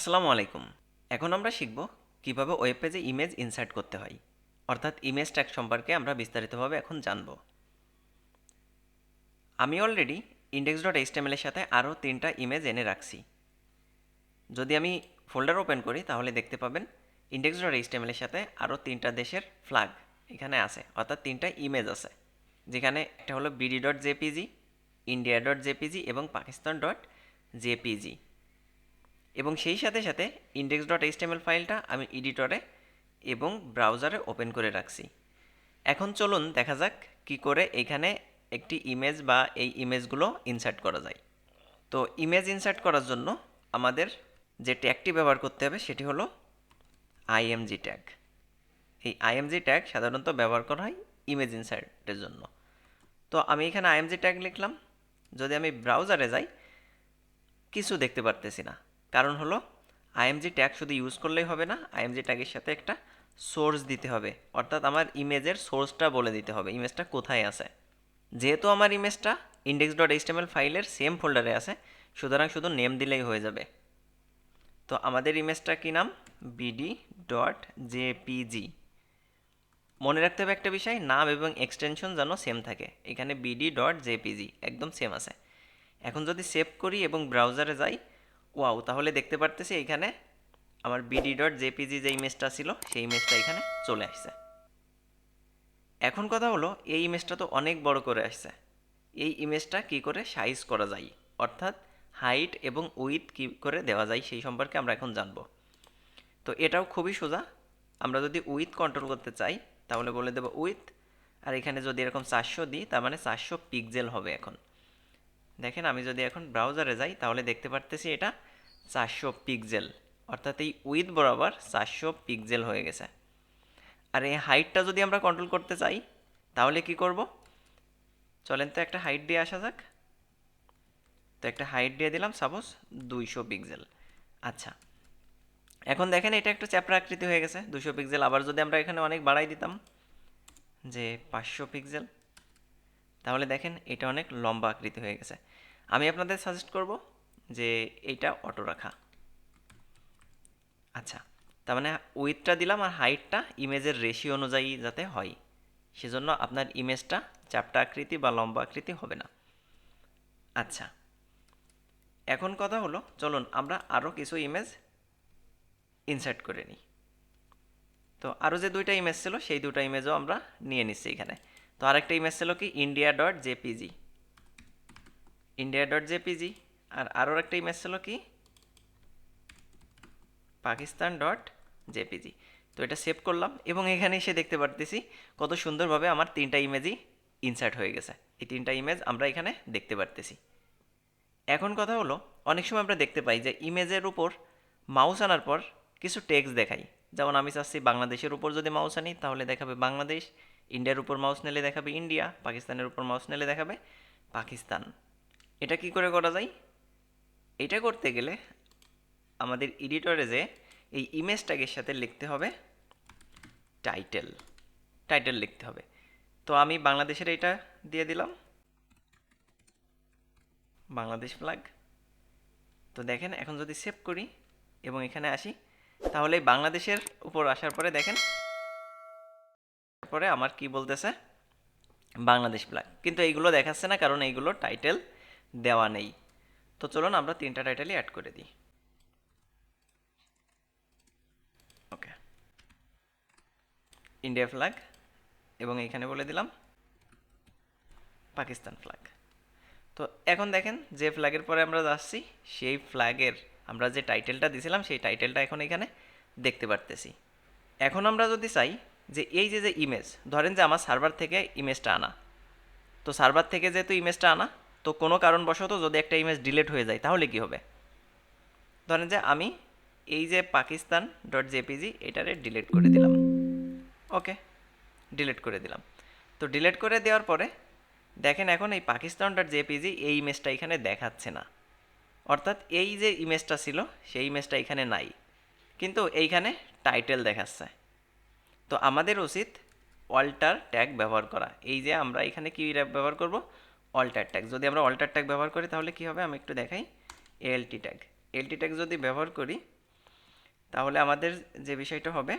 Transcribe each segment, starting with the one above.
আসসালামু আলাইকুম। এখন আমরা শিখব কিভাবে ওয়েব পেজে ইমেজ ইনসার্ট করতে হয়, অর্থাৎ ইমেজ ট্যাগ সম্পর্কে আমরা বিস্তারিতভাবে এখন জানব। আমি অলরেডি index.html এর সাথে আরও 3টা ইমেজ এনে রাখছি। যদি আমি ফোল্ডার ওপেন করি তাহলে দেখতে পাবেন index.html এর সাথে আরও 3টা দেশের ফ্ল্যাগ এখানে আছে, অর্থাৎ 3টা ইমেজ আছে, যেখানে একটা হলো bd.jpg, india.jpg এবং pakistan.jpg। এবং সেই সাথে সাথে index.html ফাইলটা আমি এডিটরে এবং ব্রাউজারে ওপেন করে রাখছি। এখন চলুন দেখা যাক কি করে এখানে একটি ইমেজ বা এই ইমেজগুলো ইনসার্ট করা যায়। তো ইমেজ ইনসার্ট করার জন্য আমাদের যে ট্যাগটি ব্যবহার করতে হবে সেটি হলো আইএমজি ট্যাগ। এই আইএমজি ট্যাগ সাধারণত ব্যবহার করা হয় ইমেজ ইনসার্টের জন্য। তো আমি এখানে আইএমজি ট্যাগ লিখলাম। যদি আমি ব্রাউজারে যাই কিছু দেখতে পারতেছি না, কারণ হলো আইএমজি ট্যাগ শুধু ইউজ করলেই হবে না, আইএমজি ট্যাগের সাথে একটা সোর্স দিতে হবে, অর্থাৎ আমার ইমেজের সোর্সটা বলে দিতে হবে ইমেজটা কোথায় আছে। যেহেতু আমার ইমেজটা index.html ফাইলের সেম ফোল্ডারে আছে, সুতরাং শুধু নেম দিলেই হয়ে যাবে। তো আমাদের ইমেজটা কি নাম? bd.jpg। মনে রাখতে হবে একটা বিষয়, নাম এবং এক্সটেনশন যেন সেম থাকে। এখানে bd.jpg একদম সেম আছে। এখন যদি সেভ করি এবং ব্রাউজারে যাই, ওয়াও, তাহলে দেখতে পারতেছি এখানে আমার bd.jpg যে ইমেজটা ছিল সেই ইমেজটা এখানে চলে আসছে। এখন কথা হলো এই ইমেজটা তো অনেক বড় করে আসছে, এই ইমেজটা কি করে সাইজ করা যায়, অর্থাৎ হাইট এবং উইথ কি করে দেওয়া যায় সেই সম্পর্কে আমরা এখন জানব। তো এটাও খুবই সোজা। আমরা যদি উইথ কন্ট্রোল করতে চাই তাহলে বলে দেব উইথ, আর এখানে যদি এরকম 400 দিই তার মানে 400 পিক্সেল হবে। এখন দেখেন আমি যদি এখন ব্রাউজারে যাই তাহলে দেখতে পারতেছি এটা 400 পিক্সেল, অর্থাৎ এই উইথ বরাবর 400 পিক্সেল হয়ে গেছে। আর এই হাইটটা যদি আমরা কন্ট্রোল করতে চাই তাহলে কি করব? চলেন তো একটা হাইট দিয়ে আসা যাক। তো একটা হাইট দিয়ে দিলাম সাপোজ 200 পিক্সেল। আচ্ছা, এখন দেখেন এটা একটা চ্যাপ্টা আকৃতি হয়ে গেছে 200 পিক্সেল। আবার যদি আমরা এখানে অনেক বাড়াই দিতাম যে 500 পিক্সেল, তাহলে দেখেন এটা অনেক লম্বা আকৃতি হয়ে গেছে। আমি আপনাদের সাজেস্ট করব যে এইটা অটো রাখা। আচ্ছা, তার মানে উইথটা দিলাম আর হাইটটা ইমেজের রেশিও অনুযায়ী যাতে হয়, সেজন্য আপনার ইমেজটা চাপটা আকৃতি বা লম্বা আকৃতি হবে না। আচ্ছা, এখন কথা হলো চলুন আমরা আরও কিছু ইমেজ ইনসার্ট করে নিই। তো আরও যে দুইটা ইমেজ ছিল সেই দুটো ইমেজও আমরা নিয়ে নিচ্ছি এখানে। তো আরেকটা ইমেজ ছিল কি india.jpg, india.jpg, আর আরও একটা ইমেজ ছিল কি pakistan.jpg। তো এটা সেভ করলাম এবং এখানে এসে দেখতে পারতেছি কত সুন্দরভাবে আমার 3টা ইমেজই ইনসার্ট হয়ে গেছে। এই 3টা ইমেজ আমরা এখানে দেখতে পারতেছি। এখন কথা হলো অনেক সময় আমরা দেখতে পাই যে ইমেজের উপর মাউস আনার পর কিছু টেক্সট দেখাই। যেমন আমি চাচ্ছি বাংলাদেশের উপর যদি মাউস আনি তাহলে দেখাবে বাংলাদেশ, ইন্ডিয়ার উপর মাউস নিলে দেখাবে ইন্ডিয়া, পাকিস্তানের উপর মাউস নিলে দেখাবে পাকিস্তান। এটা কি করে করা যায়? এটা করতে গেলে আমাদের এডিটরে যে এই ইমেজ ট্যাগের সাথে লিখতে হবে টাইটেল, টাইটেল লিখতে হবে। তো আমি বাংলাদেশের এটা দিয়ে দিলাম, বাংলাদেশ ফ্ল্যাগ। তো দেখেন এখন যদি সেভ করি এবং এখানে আসি তাহলে বাংলাদেশের উপর আসার পরে দেখেন পরে আমার কি বলতেছে বাংলাদেশ ফ্ল্যাগ, কিন্তু এইগুলো দেখাচ্ছে না কারণ এইগুলো টাইটেল দেওয়া নেই। তো চলুন আমরা 3টা টাইটেলই অ্যাড করে দিই। ওকে, ইন্ডিয়া ফ্ল্যাগ এবং এইখানে বলে দিলাম পাকিস্তান ফ্ল্যাগ। তো এখন দেখেন যে ফ্ল্যাগের পরে আমরা যাচ্ছি সেই ফ্ল্যাগের আমরা যে টাইটেলটা দিয়েছিলাম সেই টাইটেলটা এখন এখানে দেখতে পারতেছি। এখন আমরা যদি চাই যে এই যে যে ইমেজ, ধরেন যে আমার সার্ভার থেকে ইমেজটা আনা, তো সার্ভার থেকে যেহেতু ইমেজটা আনা, তো কোনো কারণবশত যদি একটা ইমেজ ডিলিট হয়ে যায় তাহলে কি হবে? ধরেন যে আমি এই যে pakistan.jpg এটারে ডিলিট করে দিলাম। ওকে, ডিলিট করে দিলাম। তো ডিলিট করে দেওয়ার পরে দেখেন এখন এই pakistan.jpg এই ইমেজটা এখানে দেখাচ্ছে না, অর্থাৎ এই যে ইমেজটা ছিল সেই ইমেজটা এখানে নাই, কিন্তু এইখানে টাইটেল দেখাচ্ছে। তো আমাদের উচিত অল্টার ট্যাগ ব্যবহার করা। এই যে আমরা এখানে কি ব্যবহার করব? Alter tag. যদি আমরা অল্টার ট্যাগ ব্যবহার করি তাহলে কি হবে আমি একটু দেখাই। এলটি ট্যাগ, এলটি ট্যাগ যদি ব্যবহার করি তাহলে আমাদের যে বিষয়টা হবে,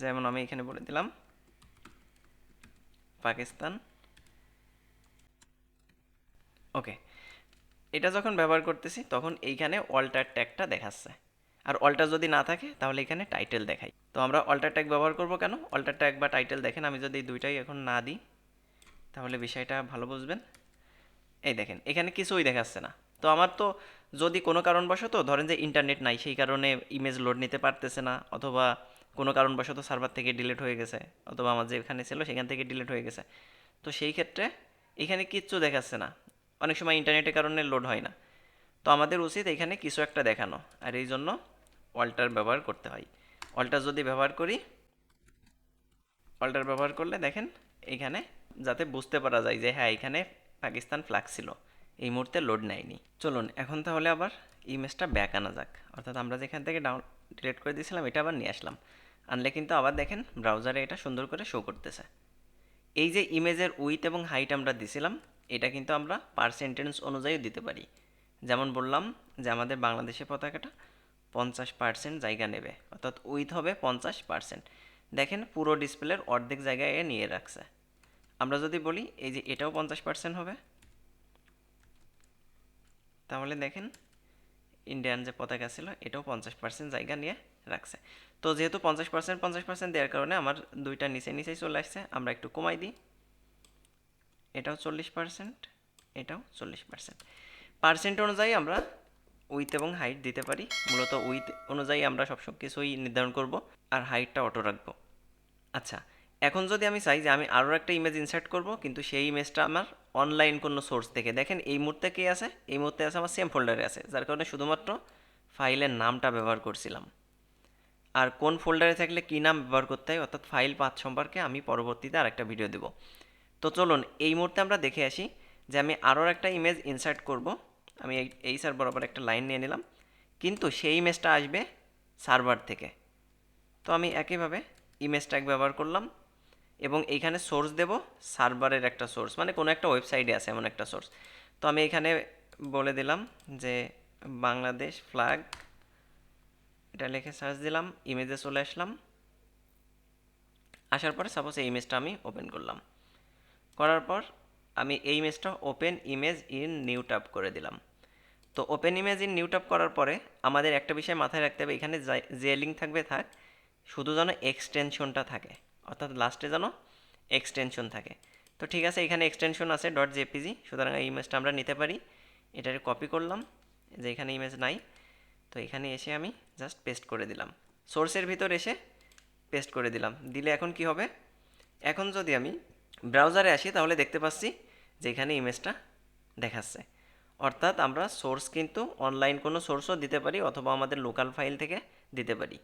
যেমন আমি এখানে বলে দিলাম পাকিস্তান। ওকে, এটা যখন ব্যবহার করতেছি তখন এইখানে অল্টার ট্যাগটা দেখাচ্ছে, আর অল্টার যদি না থাকে তাহলে এখানে টাইটেল দেখাই। তো আমরা অল্টার ট্যাগ ব্যবহার করব কেন? অল্টার ট্যাগ বা টাইটেল দেখেন, আমি যদি দুইটাই এখন না দিই তাহলে বিষয়টা ভালো বুঝবেন। এই দেখেন এখানে কিছুই দেখাচ্ছে না। তো আমার তো যদি কোনো কারণবশত ধরেন যে ইন্টারনেট নাই, সেই কারণে ইমেজ লোড নিতে পারতেছে না, অথবা কোনো কারণবশত সার্ভার থেকে ডিলিট হয়ে গেছে, অথবা আমার যেখানে ছিল সেখান থেকে ডিলিট হয়ে গেছে, তো সেই ক্ষেত্রে এখানে কিচ্ছু দেখাচ্ছে না। অনেক সময় ইন্টারনেটের কারণে লোড হয় না। তো আমাদের উচিত এখানে কিছু একটা দেখানো, আর এই জন্য অল্টার ব্যবহার করতে হয়। অল্টার যদি ব্যবহার করি, অল্টার ব্যবহার করলে দেখেন এখানে যাতে বুঝতে পারা যায় যে হ্যাঁ এখানে পাকিস্তান ফ্ল্যাগ ছিল, এই মুহূর্তে লোড নেয়নি। চলুন এখন তাহলে আবার ইমেজটা ব্যাক আনা যাক, অর্থাৎ আমরা যেখান থেকে ডিলিট করে দিয়েছিলাম এটা আবার নিয়ে আসলাম। আনলে কিন্তু আবার দেখেন ব্রাউজারে এটা সুন্দর করে শো করতেছে। এই যে ইমেজের উইথ এবং হাইট আমরা দিছিলাম, এটা কিন্তু আমরা পার্সেন্টেজ অনুযায়ী দিতে পারি। যেমন বললাম যে আমাদের বাংলাদেশের পতাকাটা 50% জায়গা নেবে, অর্থাৎ উইথ হবে 50%। দেখেন পুরো ডিসপ্লের অর্ধেক জায়গায় এ নিয়ে রাখছে। আমরা যদি বলি এই যে এটাও 50% হবে, তাহলে দেখেন ইন্ডিয়ান যে পতাকা ছিল এটাও 50% জায়গা নিয়ে রাখছে। তো যেহেতু 50% দেওয়ার কারণে আমার দুইটা নিচে নিচেই চলে আসছে, আমরা একটু কমাই দিই, এটাও 40%, এটাও 40%। পার্সেন্ট অনুযায়ী আমরা উইথ এবং হাইট দিতে পারি। মূলত উইথ অনুযায়ী আমরা সব কিছুই নির্ধারণ করব, আর হাইটটা অটো রাখবো। আচ্ছা, এখন যদি আমি চাই যে আমি আরও একটা ইমেজ ইনসার্ট করব, কিন্তু সেই ইমেজটা আমার অনলাইন কোনো সোর্স থেকে, দেখেন এই মুহূর্তে কে আছে, এই মুহূর্তে আছে আমার সেম ফোল্ডারে আছে, যার কারণে শুধুমাত্র ফাইলের নামটা ব্যবহার করছিলাম। আর কোন ফোল্ডারে থাকলে কী নাম ব্যবহার করতে হয়, অর্থাৎ ফাইল পাথ সম্পর্কে আমি পরবর্তীতে আরেকটা ভিডিও দেব। তো চলুন এই মুহূর্তে আমরা দেখে আসি যে আমি আরও একটা ইমেজ ইনসার্ট করব। আমি এই সার বরাবর একটা লাইন নিয়ে নিলাম, কিন্তু সেই ইমেজটা আসবে সার্ভার থেকে। তো আমি একইভাবে ইমেজ ট্যাগ ব্যবহার করলাম, এবং এইখানে সোর্স দেব সার্ভারের একটা সোর্স, মানে কোনো একটা ওয়েবসাইটে আছে এমন একটা সোর্স। তো আমি এখানে বলে দিলাম যে বাংলাদেশ ফ্ল্যাগ, এটা লিখে সার্চ দিলাম, ইমেজে চলে আসলাম। আসার পরে সাপোজ এই ইমেজটা আমি ওপেন করলাম, করার পর আমি এই ইমেজটা open image in new tab করে দিলাম। তো open image in new tab করার পরে আমাদের একটা বিষয় মাথায় রাখতে হবে, এখানে যে লিঙ্ক থাকবে থাক, শুধু যেন এক্সটেনশনটা থাকে, অর্থাৎ লাস্টে যেন এক্সটেনশন থাকে। তো ঠিক আছে, এখানে এক্সটেনশন আছে .jpg, সুতরাং এই ইমেজটা আমরা নিতে পারি। এটাকে কপি করলাম, যে এখানে ইমেজ নাই, তো এখানে এসে আমি জাস্ট পেস্ট করে দিলাম, সোর্সের ভিতর এসে পেস্ট করে দিলাম। দিলে এখন কি হবে, এখন যদি আমি ব্রাউজারে আসি তাহলে দেখতে পাচ্ছি যে এখানে ইমেজটা দেখাচ্ছে। অর্থাৎ আমরা সোর্স কিন্তু অনলাইন কোনো সোর্সও দিতে পারি, অথবা আমাদের লোকাল ফাইল থেকে দিতে পারি।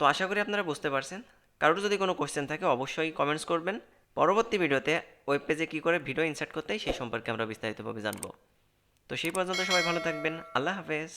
তো আশা করি আপনারা বুঝতে পারছেন। কারোর যদি কোনো কোয়েশ্চেন থাকে অবশ্যই কমেন্টস করবেন। পরবর্তী ভিডিওতে ওয়েব পেজে কী করে ভিডিও ইনসার্ট করতে হয় সেই সম্পর্কে আমরা বিস্তারিতভাবে জানবো। তো সেই পর্যন্ত সবাই ভালো থাকবেন। আল্লাহ হাফেজ।